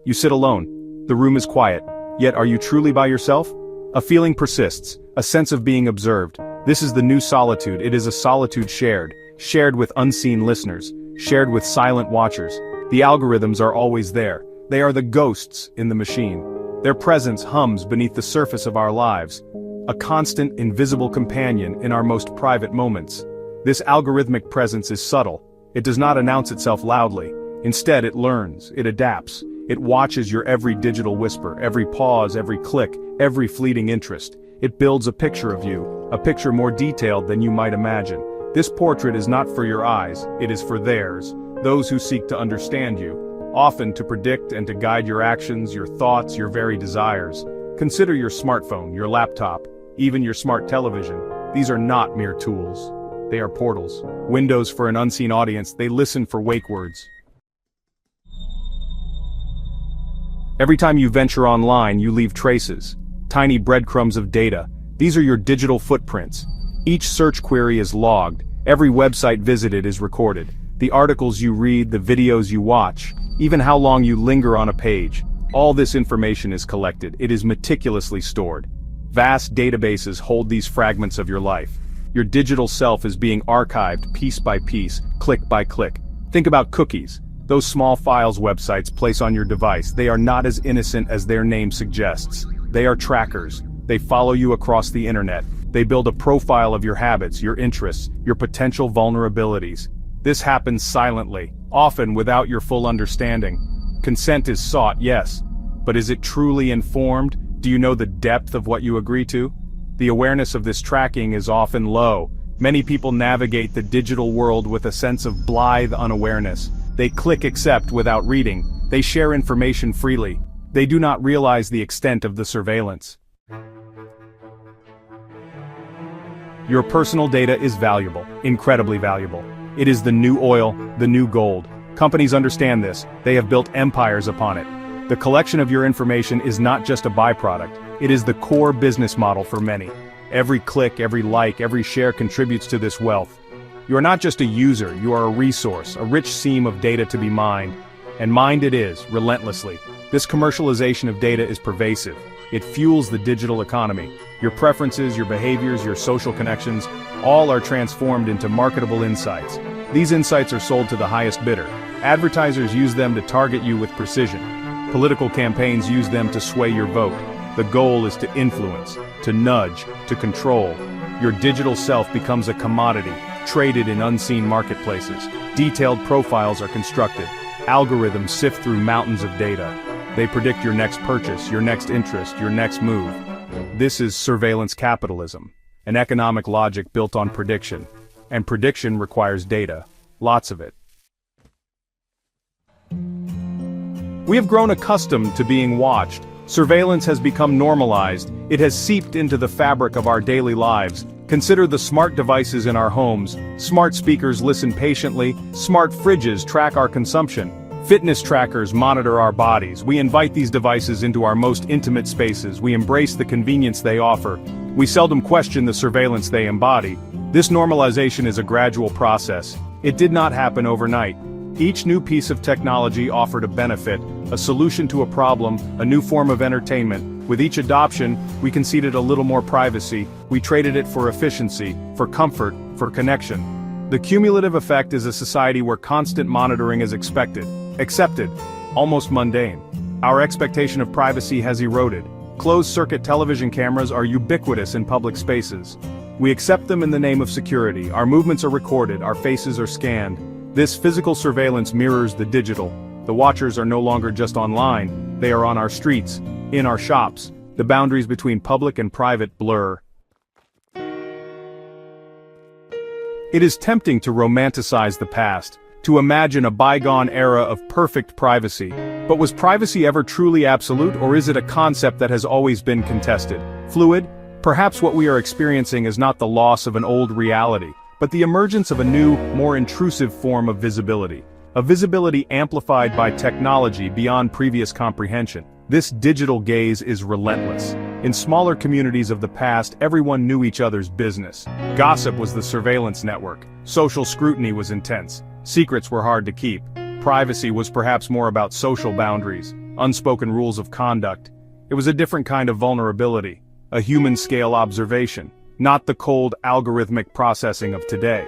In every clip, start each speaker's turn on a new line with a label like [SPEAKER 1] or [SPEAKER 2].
[SPEAKER 1] You sit alone. The room is quiet. Yet are you truly by yourself? A feeling persists, a sense of being observed. This is the new solitude. It is a solitude shared with unseen listeners, shared with silent watchers. The algorithms are always there. They are the ghosts in the machine. Their presence hums beneath the surface of our lives, a constant, invisible companion in our most private moments. This algorithmic presence is subtle. It does not announce itself loudly. Instead, it learns, it adapts. It watches your every digital whisper, every pause, every click, every fleeting interest. It builds a picture of you, a picture more detailed than you might imagine. This portrait is not for your eyes, it is for theirs, those who seek to understand you, often to predict and to guide your actions, your thoughts, your very desires. Consider your smartphone, your laptop, even your smart television. These are not mere tools. They are portals, windows for an unseen audience. They listen for wake words. Every time you venture online, you leave traces, tiny breadcrumbs of data. These are your digital footprints. Each search query is logged, every website visited is recorded. The articles you read, the videos you watch, even how long you linger on a page. All this information is collected, it is meticulously stored. Vast databases hold these fragments of your life. Your digital self is being archived piece by piece, click by click. Think about cookies. Those small files websites place on your device. They are not as innocent as their name suggests. They are trackers. They follow you across the internet. They build a profile of your habits, your interests, your potential vulnerabilities. This happens silently, often without your full understanding. Consent is sought, yes. But is it truly informed? Do you know the depth of what you agree to? The awareness of this tracking is often low. Many people navigate the digital world with a sense of blithe unawareness. They click accept without reading. They share information freely. They do not realize the extent of the surveillance. Your personal data is valuable, incredibly valuable. It is the new oil, the new gold. Companies understand this. They have built empires upon it. The collection of your information is not just a byproduct. It is the core business model for many. Every click, every like, every share contributes to this wealth. You are not just a user, you are a resource, a rich seam of data to be mined. And mined it is, relentlessly. This commercialization of data is pervasive. It fuels the digital economy. Your preferences, your behaviors, your social connections, all are transformed into marketable insights. These insights are sold to the highest bidder. Advertisers use them to target you with precision. Political campaigns use them to sway your vote. The goal is to influence, to nudge, to control. Your digital self becomes a commodity, traded in unseen marketplaces. Detailed profiles are constructed. Algorithms sift through mountains of data. They predict your next purchase, your next interest, your next move. This is surveillance capitalism, an economic logic built on prediction. And prediction requires data, lots of it. We have grown accustomed to being watched. Surveillance has become normalized. It has seeped into the fabric of our daily lives. Consider the smart devices in our homes. Smart speakers listen patiently. Smart fridges track our consumption. Fitness trackers monitor our bodies. We invite these devices into our most intimate spaces. We embrace the convenience they offer. We seldom question the surveillance they embody. This normalization is a gradual process. It did not happen overnight. Each new piece of technology offered a benefit, a solution to a problem, a new form of entertainment. With each adoption, we conceded a little more privacy. We traded it for efficiency, for comfort, for connection. The cumulative effect is a society where constant monitoring is accepted, almost mundane. Our expectation of privacy has eroded. Closed-circuit television cameras are ubiquitous in public spaces. We accept them in the name of security. Our movements are recorded, our faces are scanned. This physical surveillance mirrors the digital. The watchers are no longer just online, they are on our streets, in our shops. The boundaries between public and private blur. It is tempting to romanticize the past, to imagine a bygone era of perfect privacy. But was privacy ever truly absolute, or is it a concept that has always been contested? Fluid? Perhaps what we are experiencing is not the loss of an old reality, but the emergence of a new, more intrusive form of visibility. A visibility amplified by technology beyond previous comprehension. This digital gaze is relentless. In smaller communities of the past, everyone knew each other's business. Gossip was the surveillance network. Social scrutiny was intense. Secrets were hard to keep. Privacy was perhaps more about social boundaries. unspoken rules of conduct. It was a different kind of vulnerability, a human-scale observation, not the cold algorithmic processing of today.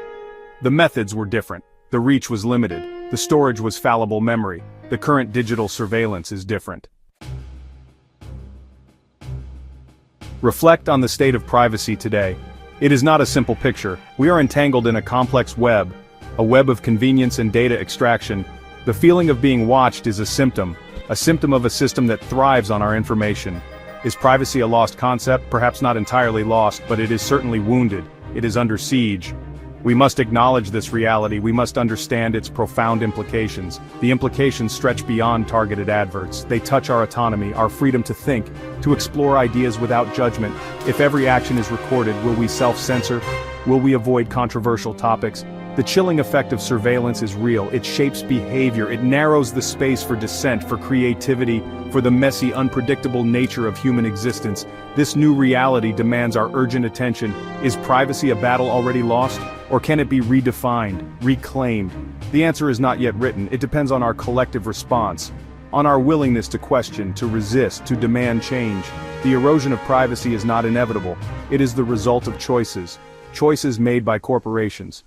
[SPEAKER 1] The methods were different, the reach was limited, the storage was fallible memory, the current digital surveillance is different. Reflect on the state of privacy today. It is not a simple picture. We are entangled in a complex web, a web of convenience and data extraction. The feeling of being watched is a symptom of a system that thrives on our information. Is privacy a lost concept? Perhaps not entirely lost, but it is certainly wounded. It is under siege. We must acknowledge this reality. We must understand its profound implications. The implications stretch beyond targeted adverts. They touch our autonomy, our freedom to think, to explore ideas without judgment. If every action is recorded, will we self-censor? Will we avoid controversial topics? The chilling effect of surveillance is real. It shapes behavior. It narrows the space for dissent, for creativity, for the messy, unpredictable nature of human existence. This new reality demands our urgent attention. Is privacy a battle already lost? Or can it be redefined, reclaimed? The answer is not yet written. It depends on our collective response, on our willingness to question, to resist, to demand change. The erosion of privacy is not inevitable. It is the result of choices made by corporations,